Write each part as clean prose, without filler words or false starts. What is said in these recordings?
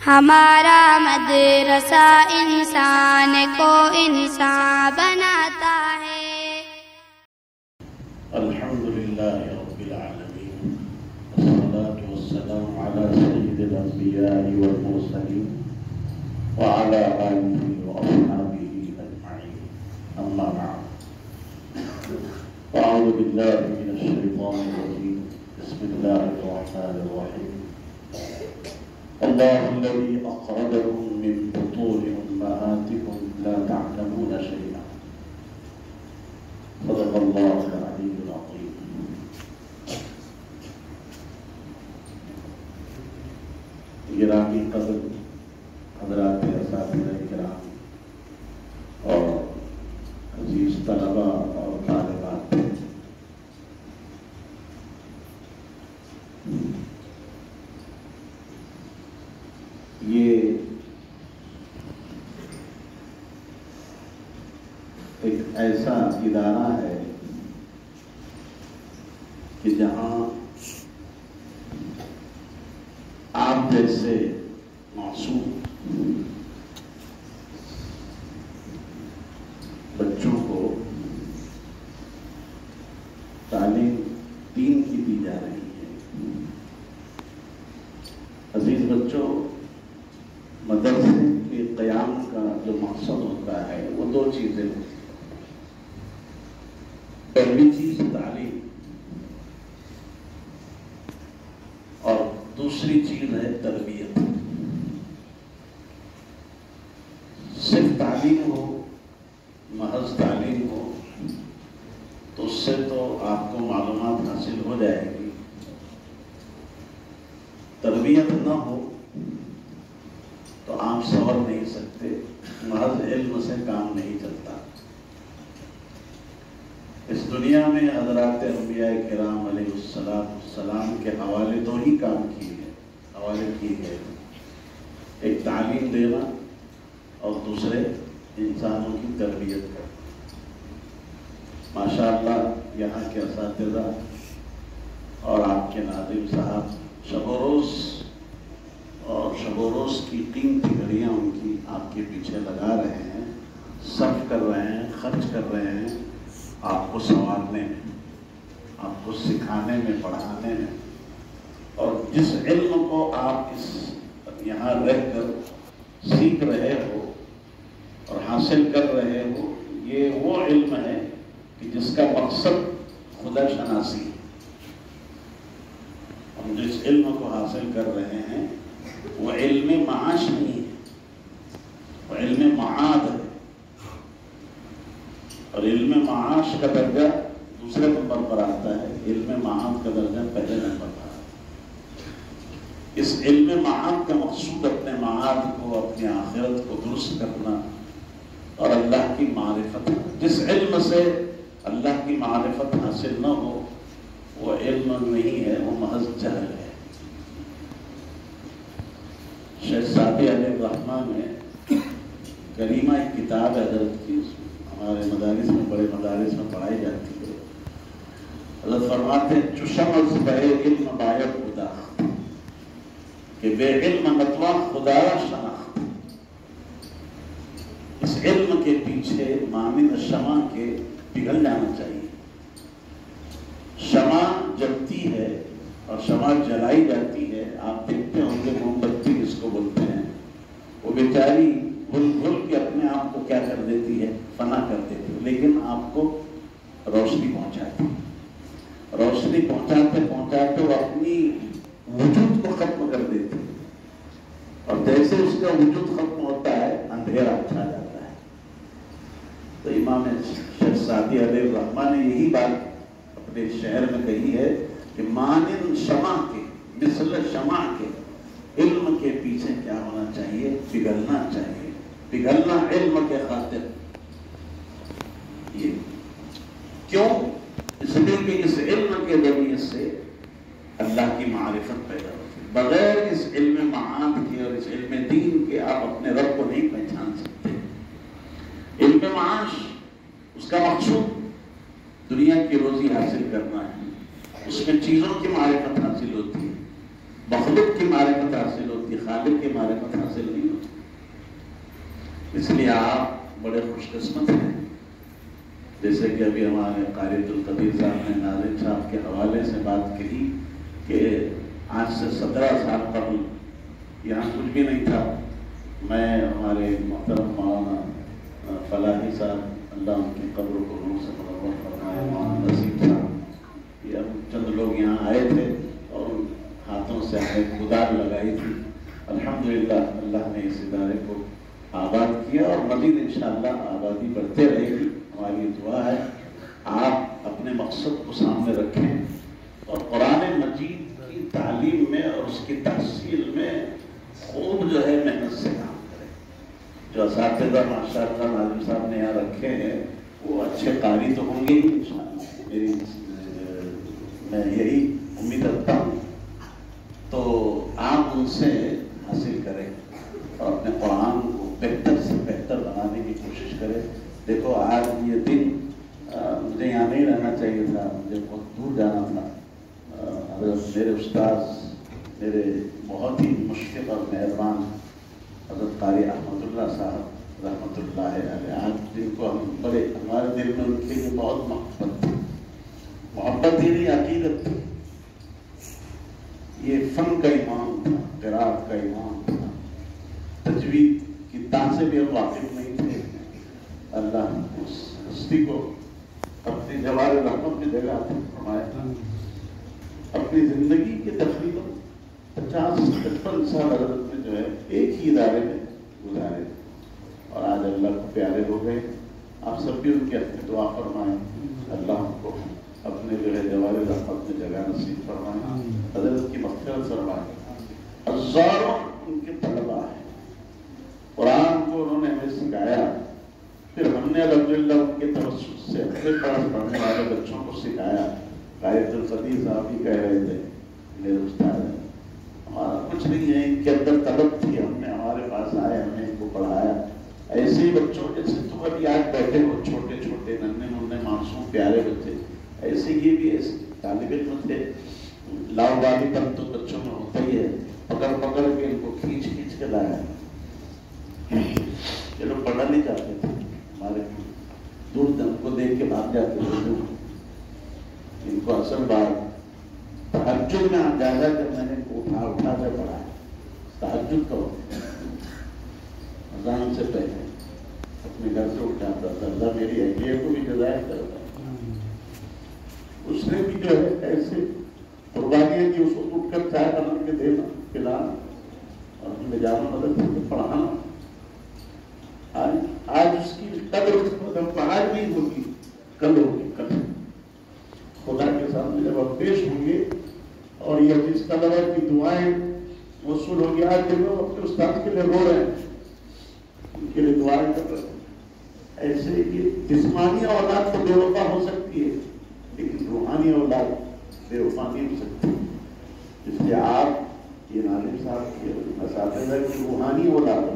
ہمارا مدرسہ انسان کو انسان بناتا ہے۔ الحمدللہ رب العالمین، والصلاة والسلام علی سید الانبیاء والمرسلین وعلی آلہ واصحابہ اجمعین، اما بعد، اعوذ باللہ من الشیطان الرجیم، بسم اللہ الرحمن الرحیم۔ اللہ الذی اخرجکم من بطون امہاتکم لا تعلمون شیئا، صدق اللہ العلی العظیم۔ گرامی قدر حضرات اساتذہ کرام اور عزیز طلبہ اور طالبات، یہ ایک ایسا ادارہ ہے کہ جہاں آپ جیسے معصوم بچوں کو تعلیم دین کی دی جا رہی ہے۔ عزیز بچوں، مدرسے کے قیام کا جو مقصد ہوتا ہے وہ دو چیزیں ہوتی ہیں۔ پہلی چیز تعلیم اور دوسری چیز ہے تربیت۔ صرف تعلیم ہو، محض تعلیم ہو تو اس سے تو آپ کو معلومات حاصل ہو جائے گی، تربیت نہ ہو تو آپ سنور نہیں سکتے، محض علم سے کام نہیں چلتا۔ اس دنیا میں حضرات انبیاء کرام علیہ السلام کے حوالے دو ہی کام کیے گئے، ایک تعلیم دینا اور دوسرے انسانوں کی تربیت کرنا۔ ماشاءاللہ یہاں کے اساتذہ اور آپ کے ناظم صاحب شب و روز کی قیمتی گھڑیاں ان کی آپ کے پیچھے لگا رہے ہیں، صرف کر رہے ہیں، خرچ کر رہے ہیں، آپ کو سنوارنے میں، آپ کو سکھانے میں، پڑھانے میں، اور جس علم کو آپ یہاں رہ کر سیکھ رہے ہو اور حاصل کر رہے ہو، یہ وہ علم ہے کہ جس کا مقصد خدا شناسی ہے۔ ہم جس علم کو حاصل کر رہے ہیں وہ علم معاش نہیں ہے، وہ علم معاد ہے، اور علم معاش کا درجہ دوسرے نمبر پر آتا ہے، علم معاد کا درجہ پہلے نمبر پر آتا ہے۔ اس علم معاد کا مقصود اپنے معاد کو، اپنی آخرت کو درست کرنا اور اللہ کی معرفت۔ جس علم سے اللہ کی معرفت حاصل نہ ہو وہ علم نہیں ہے، وہ محض جہل ہے۔ شیخ سعدی علیہ الرحمن نے کریمہ ایک کتاب حضرت کی، ہمارے مدارس میں، بڑے مدارس میں پڑھائی جاتی ہے۔ حضرت فرماتے ہیں چشم از بے علم باید خدا، کہ بے علم نتوا خدا را شناخت۔ اس علم کے پیچھے مانند شمع کے پگھل جانا چاہیے۔ شمع جلتی ہے اور شمع جلائی جاتی ہے، آپ دیکھتے ہوں گے موم بتی جس کو بولتے ہیں، وہ بیچاری بھول کے اپنے آپ کو کیا کر دیتی ہے، فنا کر دیتی ہے، لیکن آپ کو روشنی پہنچاتی ہے۔ روشنی پہنچاتے وہ اپنی وجود کو ختم کر دیتی ہے، اور جیسے اس کا وجود ختم ہوتا ہے اندھیرا چھا جاتا ہے۔ تو امام شیخ سعدی علیہ الرحمن نے یہی بات اپنے شعر میں کہی ہے کہ مانند شمع کے، مثل شمع کے، علم کے پیچھے کیا ہونا چاہیے، پگھلنا چاہیے، پگھلنا علم کے خاطر۔ یہ کیوں؟ اس لیے کہ اس علم کے ذریعے سے اللہ کی معرفت پیدا ہوتی ہے۔ بغیر اس علم معاد کے اور اس علم دین کے آپ اپنے رب کو نہیں پہچان سکتے۔ علم معاش، اس کا مقصود دنیا کی روزی حاصل کرنا ہے، اس میں چیزوں کی معرفت حاصل ہوتی ہے، مخلوق کی معرفت حاصل ہوتی ہے، خالق کی معرفت حاصل نہیں ہوتی. اس لیے آپ بڑے خوش قسمت ہیں. جیسے کہ ابھی ہمارے قاری عبدالقدیر صاحب نے ناظم صاحب کے حوالے سے بات کہی کہ آج سے 17 سال قبل یہاں کچھ بھی نہیں تھا. میں ہمارے محترم مولانا فلاحی صاحب اللہ ان کی قبر کو نور سے منور فرمائے، مولانا نصیب صاحب، یہ چند لوگ یہاں آئے تھے اور ہاتھوں سے ہمیں گدار لگائی تھی. الحمدللہ اللہ نے اس ادارے کو آباد کیا اور مزید انشاءاللہ آبادی بڑھتے رہے گی. ہماری دعا ہے آپ اپنے مقصد کو سامنے رکھیں اور قرآن مجید کی تعلیم میں اور اس کی تحصیل میں خوب جو ہے محنت سے کام کریں. جو اساتذہ ماشاءاللہ ناظم صاحب نے یہاں رکھے ہیں وہ اچھے قاری تو ہوں گے ہی انشاءاللہ، میں یہی امید رکھتا ہوں. تو آپ ان سے حاصل کریں اور اپنے قرآن کو بہتر سے بہتر بنانے کی کوشش کریں. دیکھو آج یہ دن مجھے یہاں نہیں رہنا چاہیے تھا، مجھے بہت دور جانا تھا. حضرت میرے استاذ، میرے بہت ہی مشفق اور مہربان حضرت قاری احمد اللہ صاحب رحمۃ اللہ علیہ، آج جن کو ہم بڑے ہمارے دل میں ان کے لیے بہت محبت تھی. محبت ہی نہیں عقیدت تھی. یہ فن کا ایمان تھا، قرات کا ایمان تھا، تجوید کی تان سے بھی ہم واقف نہیں تھے. اللہ اس ہستی کو اپنی جوار رحمت میں جگہ فرمایا. اپنی زندگی کے تقریباً 50-55 سال حضرت میں جو ہے ایک ہی ادارے میں گزارے اور آج اللہ کو پیارے ہو گئے. آپ سب بھی ان کی اپنی دعا فرمائیں، اللہ ان کو اپنے جو ہے جوار رحمت میں جگہ نصیب فرمائیں، حضرت کی مغفرت فرمائیں. ہزاروں ان کے طلباء ہیں، قرآن کو انہوں نے ہمیں سکھایا. پھر ہم نے الحمدللہ ان کے توسط سے اپنے پاس پڑھنے والے بچوں کو سکھایا. قاری عبدالقدیر صاحب بھی کہہ رہے تھے میرے استاد ہیں، ہمارا کچھ نہیں ہے، ان کے اندر طلب تھی، ہم نے ہمارے پاس آئے، ہم نے ان کو پڑھایا. ایسے ہی بچوں جیسے تم ابھی آج بیٹھے ہو، چھوٹے چھوٹے ننھے منھے معصوم پیارے بچے، ایسے یہ بھی ایسے طالب علم تھے. لاؤ بالی پن تو بچوں میں ہوتا ہی ہے، پکڑ پکڑ کے ان کو کھینچ کھینچ کے لایا. یہ لوگ پڑھنا نہیں چاہتے تھے، ہمارے دور دم کو دیکھ کے بھاگ جاتے تھے. ان کو اصل بات تہجد میں جائزہ جب میں نے اٹھا کے پڑھا ہے، تہجد کا وقت اذان سے پہلے اپنے گھر سے اٹھ جاتا تھا. اللہ میری اہلیہ کو بھی جزائر کرتا ہے. اس نے بھی جو ہے ایسے قربانیاں کی، اس کو اٹھ کر چائے بنا کے دینا پلانا اور ہم لے جانا مدرسے میں پڑھانا. آج اس کی قدر آج نہیں ہوگی، کل ہوگی. کل خدا کے سامنے جب آپ پیش ہوں گے اور یہ جس طلبہ کی دعائیں موصول ہوگی. آج جب وہ اپنے استاد کے لیے رو رہے ہیں، ان کے لیے دعائیں کر رہے ہیں. ایسے کہ جسمانی اولاد تو بے وفا ہو سکتی ہے لیکن روحانی اولاد بے وفا نہیں ہو سکتی. اس لیے آپ یہ ناظم صاحب کے اساتذہ کی روحانی اولاد ہو،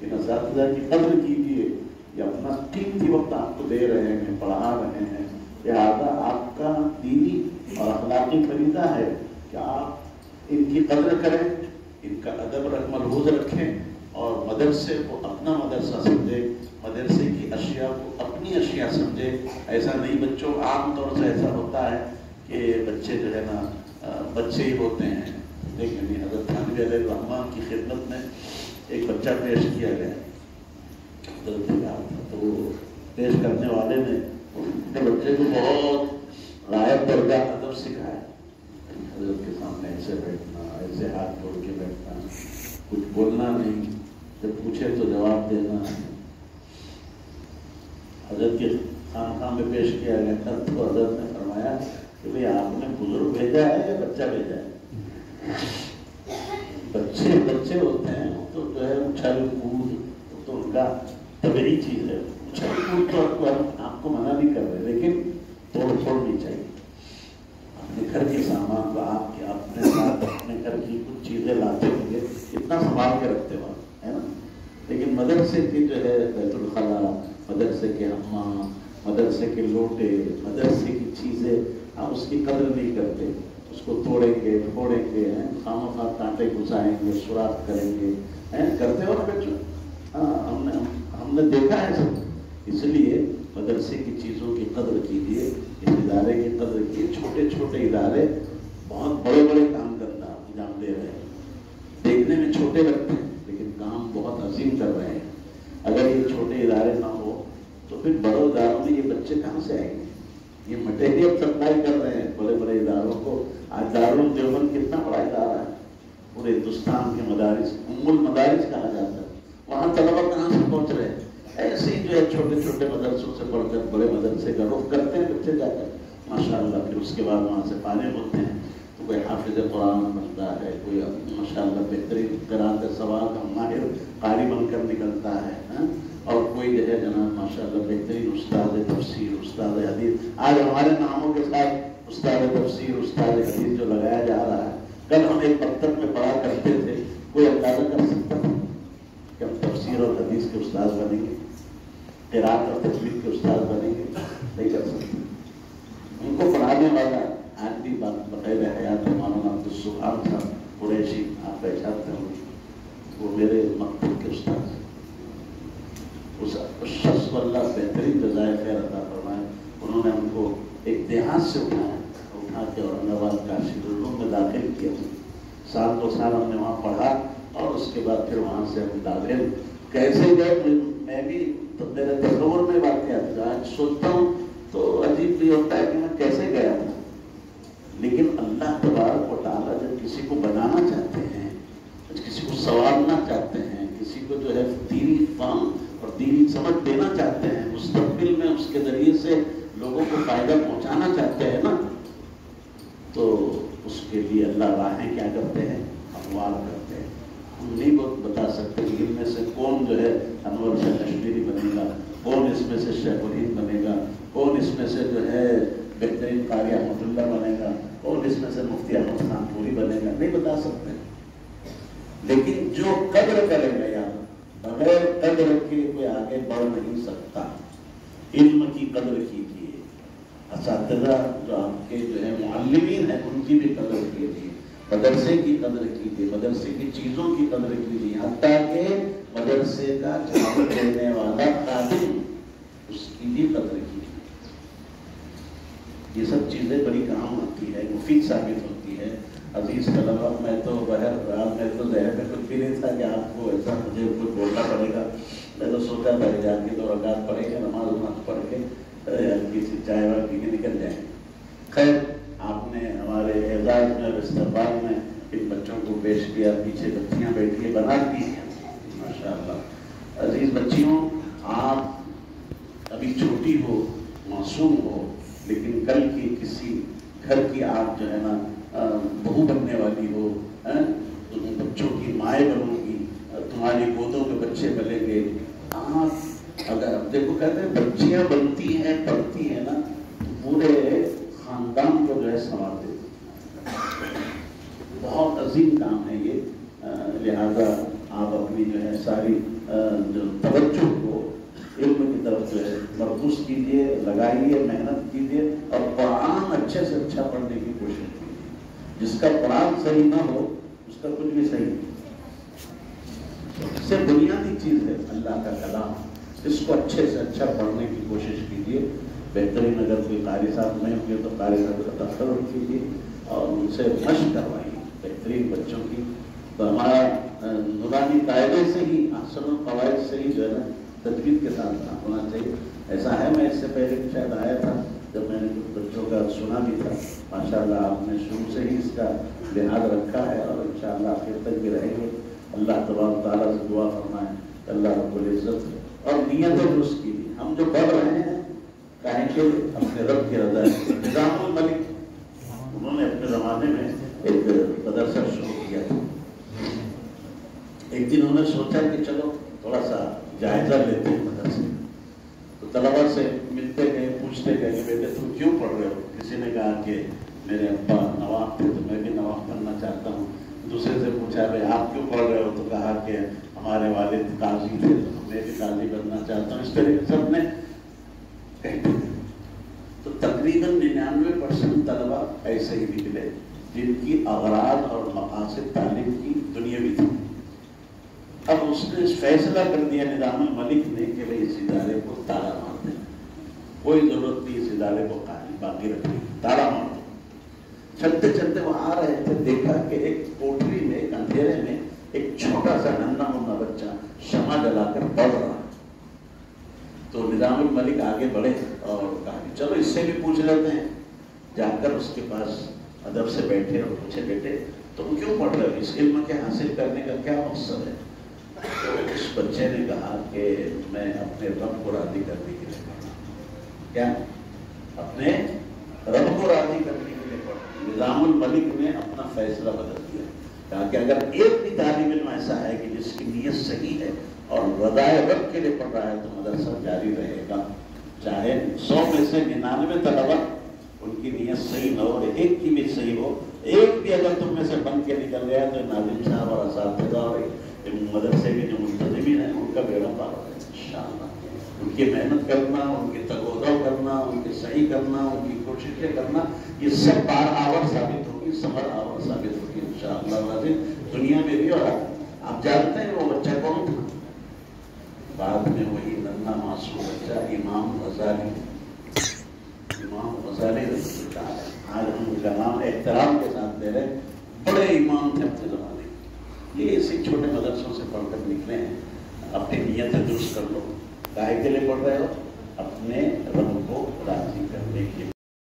ان اساتذہ کی قدر کیجیے. یہ اپنا قیمتی وقت آپ کو دے رہے ہیں، پڑھا رہے ہیں. لہٰذا آپ کا دینی اور اخلاقی فریضہ ہے کہ آپ ان کی قدر کریں، ان کا ادب ملحوظ رکھیں اور مدرسے کو اپنا مدرسہ سمجھیں، مدرسے کی اشیاء کو اپنی اشیاء سمجھیں. ایسا نہیں بچوں، عام طور سے ایسا ہوتا ہے کہ بچے جو ہے نا بچے ہی ہوتے ہیں. لیکن حضرت تھانوی علیہ الرحمن کی خدمت میں ایک بچہ پیش کیا گیا تو وہ پیش کرنے والے نے بچے کو بہت غائب درجہ ادب سکھایا. حضرت کے سامنے ایسے بیٹھنا، ایسے ہاتھ جوڑ کے بیٹھنا، کچھ بولنا نہیں، جب پوچھے تو جواب دینا. حضرت کے خانقاہ میں پیش کیا گیا تو حضرت نے فرمایا کہ بھئی آپ نے بزرگ بھیجا ہے یا بچہ بھیجا ہے؟ بچے ہوتے ہیں تو جو ہے اچھل کود تو ان کا طبعی چیز ہے. اچھل کود تو آپ کو منع نہیں کر رہے، لیکن توڑ پھوڑ نہیں چاہیے. اپنے گھر کے سامان کو آپ کے اپنے ساتھ اپنے گھر کی کچھ چیزیں لاتے ہوں گے، اتنا سنبھال کے رکھتے ہو ہے نا. لیکن مدرسے کی جو ہے بیت الخلا، مدرسے کے حمام، مدرسے کے لوٹے، مدرسے کی چیزیں، آپ اس کی قدر نہیں کرتے. اس کو توڑیں گے پھوڑیں گے، خامہ خواہ کانٹے گھسائیں گے، سوراخ کریں گے، کرتے ہو نا بچوں؟ ہم نے دیکھا ہے سب۔ اس لیے مدرسے کی چیزوں کی قدر کیجیے، اس ادارے کی قدر کیجیے۔ چھوٹے چھوٹے ادارے بہت بڑے بڑے کام کرنا انجام دے رہے ہیں، دیکھنے میں چھوٹے لگتے ہیں لیکن کام بہت عظیم کر رہے ہیں۔ اگر یہ چھوٹے ادارے نہ ہو تو پھر بڑے اداروں میں یہ بچے کہاں سے آئیں گے؟ یہ مٹیریل سپلائی کر رہے ہیں بڑے بڑے اداروں کو۔ آج دارالعلوم دیوبند کتنا بڑا ادارہ ہے، پورے ہندوستان کے مدارس، ام المدارس کہا جاتا ہے۔ وہاں طلبہ کہاں سے پہنچ رہے ہیں؟ ایسے ہی جو ہے چھوٹے چھوٹے مدرسوں سے پڑھ کر بڑے مدرسے کا رخ کرتے ہیں بچے جا کر، ماشاءاللہ۔ پھر اس کے بعد وہاں سے فارغ ہوتے ہیں تو کوئی حافظ قرآن بنتا ہے، کوئی ماشاءاللہ بہترین قرآت سواد کا ماہر قاری بن کر نکلتا ہے، اور کوئی جو ہے جناب ماشاءاللہ بہترین استاد تفسیر، استاد حدیث۔ آج ہمارے ناموں کے ساتھ استاد تفسیر، استاد حدیث جو لگایا جا رہا ہے، کل ہم ایک مکتب میں پڑھا کرتے تھے، کوئی اندازہ کر سکتا تھا کہ ہم تفسیر اور حدیث کے استاد بنیں گے، قرات اور تجوید کے استاد بنیں گے؟ نہیں کر سکتے۔ ان کو پڑھانے والا آج بھی بقید حیات مولانا عبدالسبحان صاحب قریشی، آپ پہچانتے ہوں، وہ میرے مکتب کے استاد ہیں۔ اس شخص کو اللہ بہترین جزائے خیر عطا فرمائے۔ انہوں نے ہم کو ایک دیہات سے اٹھا کے اورنگ آباد کاشی العلوم میں داخل کیا۔ سال 2 سال ہم نے وہاں پڑھا اور اس کے بعد پھر وہاں سے ہم داخل کیسے گئے میں بھی تو میرے تصور میں واقعات تھا۔ آج سوچتا ہوں تو عجیب بھی ہوتا ہے کہ میں کیسے گیا ہوں، لیکن اللہ تبارک و تعالیٰ جب کسی کو بنانا چاہتے ہیں، کسی کو سنوارنا چاہتے ہیں، کسی کو جو ہے دینی فہم اور دینی سمجھ دینا چاہتے ہیں، مستقبل میں اس کے ذریعے سے لوگوں کو فائدہ پہنچانا چاہتے ہیں نا، تو اس کے لیے اللہ راہیں کیا کرتے ہیں؟ ہموار کرتے ہیں۔ ہم نہیں بتا سکتے کہ ان میں سے کون جو ہے انور شاہ کشمیری بنے گا، کون اس میں سے شیخ الہند بنے گا، کون اس میں سے جو ہے بہترین قاری احمد اللہ بنے گا، کون اس میں سے مفتی احمد خان پوری بنے گا، نہیں بتا سکتے۔ لیکن جو قدر کرے گا یار، بغیر قدر کے کوئی آگے بڑھ نہیں سکتا۔ علم کی قدر کیجیے، اساتذہ جو آپ کے جو ہے معلمین ہیں ان کی بھی قدر کیجیے، مدرسے کی قدر کیجیے، مدرسے کی چیزوں کی قدر کیجیے، حتیٰ کہ مدرسے کا چلانے دینے والا خادم اس کی بھی قدر کیجیے۔ یہ سب چیزیں بڑی کام آتی ہے، مفید ثابت ہوتی ہے۔ عزیز طلبہ، میں تو بہرحال میں تو ذہن میں کچھ بھی نہیں تھا کہ آپ کو ایسا مجھے کچھ بولنا پڑے گا۔ میں تو سوچا تھا کہ جان کے 2 رکعت پڑھیں گے، نماز وماز پڑھ کے ہلکی سی چائے وائے پی کے نکل جائیں۔ خیر، آپ نے ہمارے اعزاز میں اور استقبال میں ان بچوں کو پیش کیا، پیچھے بچیاں بیٹھی بنا دی ہیں ماشاءاللہ۔ عزیز بچیوں، آپ ابھی چھوٹی ہو، معصوم ہو، لیکن کل کی کسی گھر کی آپ جو ہے نا بہو بننے والی ہو، بچوں کی مائیں بنو گی، تمہاری گودوں میں بچے بنیں گے۔ آپ اگر دیکھو کہتے ہیں بچیاں بنتی ہیں پڑھتی ہیں نا تو پورے خاندان کو جو ہے سنوار دیتی ہیں۔ بہت عظیم کام ہے یہ، لہذا آپ اپنی جو ہے ساری جو توجہ کو علم کی طرف جو ہے مرکوز کیجیے، لگائیے، محنت کیجیے اور قرآن اچھے سے اچھا پڑھنے کی کوشش کیجیے۔ جس کا قرآن صحیح نہ ہو اس کا کچھ بھی صحیح نہیں۔ اس سے بنیادی چیز ہے اللہ کا کلام، اس کو اچھے سے اچھا پڑھنے کی کوشش کیجیے۔ بہترین اگر کوئی قاری صاحب نہیں ہوں گے تو قاری صاحب کا تصور کیجیے اور ان سے مشق کروائیے بہترین بچوں کی۔ تو ہمارا نورانی قاعدے سے ہی، احسن القواعد سے ہی جو ہے نا تجوید کے ساتھ کام ہونا چاہیے۔ ایسا ہے، میں اس سے پہلے شاید آیا تھا جب میں نے کچھ بچوں کا سنا بھی تھا، ماشاءاللہ آپ نے شروع سے ہی اس کا لحاظ رکھا ہے اور انشاءاللہ آخر تک بھی رہیں گے۔ اللہ تبارک تعالیٰ سے دعا فرمائیں کہ اللہ رب العزت اور نیت درست کی۔ ہم جو پڑھ رہے ہیں کہیں کہ اپنے رب کی رضا ہے۔ نظام الملک انہوں نے اپنے زمانے میں ایک مدرسہ شروع کیا تھا۔ ایک دن انہوں نے سوچا کہ چلو تھوڑا سا جائزہ لیتے ہیں مدرسے، تو طلبا سے ملتے گئے، پوچھتے گئے کہ بیٹے تم کیوں پڑھ رہے ہو؟ کسی نے کہا کہ میرے ابا نواب تھے تو میں بھی نواب بننا چاہتا ہوں۔ دوسرے سے پوچھا بھائی آپ کیوں پڑھ رہے ہو؟ تو کہا کہ ہمارے والد قاضی تھے تو میں بھی قاضی بننا چاہتا ہوں۔ اس طرح سب نے کہتے تھے۔ تو تقریباً 99% طلبا ایسے ہی نکلے جن کی اغراض اور مقاصد تعلیم کی دنیاوی تھی۔ اب اس نے فیصلہ کر دیا نظام الملک نے کہ بھائی اس ادارے کو تالا مار دیں، کوئی ضرورت نہیں اس ادارے کو باقی رکھنے کی، تالا مار دیں۔ چلتے چلتے وہ آ رہے تھے، دیکھا کہ ایک کوٹری میں، ایک اندھیرے میں ایک چھوٹا سا ننھا منھا بچہ شمع جلا کر پڑھ رہا۔ تو نظام الملک آگے بڑھے اور کہا کہ چلو اس سے بھی پوچھ لیتے ہیں۔ جا کر اس کے پاس ادب سے بیٹھے اور پوچھے، بیٹے تم کیوں پڑھ رہے ہو؟ اس علم کے حاصل کرنے کا کیا مقصد ہے؟ تو اس بچے نے کہا کہ میں اپنے رب کو راضی کرنے کے لیے پڑھا۔ کیا؟ اپنے رب کو راضی کرنے کے لیے پڑھا۔ نظام الملک نے اپنا فیصلہ بدل دیا، کہا کہ اگر ایک بھی طالب علم ایسا ہے کہ جس کی نیت صحیح ہے اور رضائے رب کے لیے پڑھ رہا ہے تو مدرسہ جاری رہے گا، چاہے 100 میں سے 99 طلبہ ان کی نیت صحیح نہ ہو، ایک کی بھی صحیح ہو، ایک بھی اگر تم میں سے بن کے نکل گیا تو ناظم صاحب اور اساتذہ اور مدرسے کے جو منتظمین ہیں ان کا بیڑا پار ہو جائے انشاءاللہ۔ ان کی محنت کرنا، ان کی تگودو کرنا، ان کی صحیح کرنا، ان کی کوششیں کرنا، یہ سب بار آور ثابت ہوگی، ثمر آور ثابت ہوگی انشاءاللہ العظیم، دنیا میں بھی۔ اور آپ جانتے ہیں وہ بچہ کون تھا؟ بعد میں وہی ننھا معصوم بچہ امام غزالی، امام غزالی رحمۃ اللہ علیہ۔ آج ہم ان کا نام احترام کے ساتھ لے رہے، بڑے امام تھے اپنے زمانے۔ یہ اسی چھوٹے مدرسوں سے پڑھ کر نکلے ہیں۔ اپنی نیتیں درست کر لو، کاہے کے لیے پڑھ رہے ہو؟ اپنے رب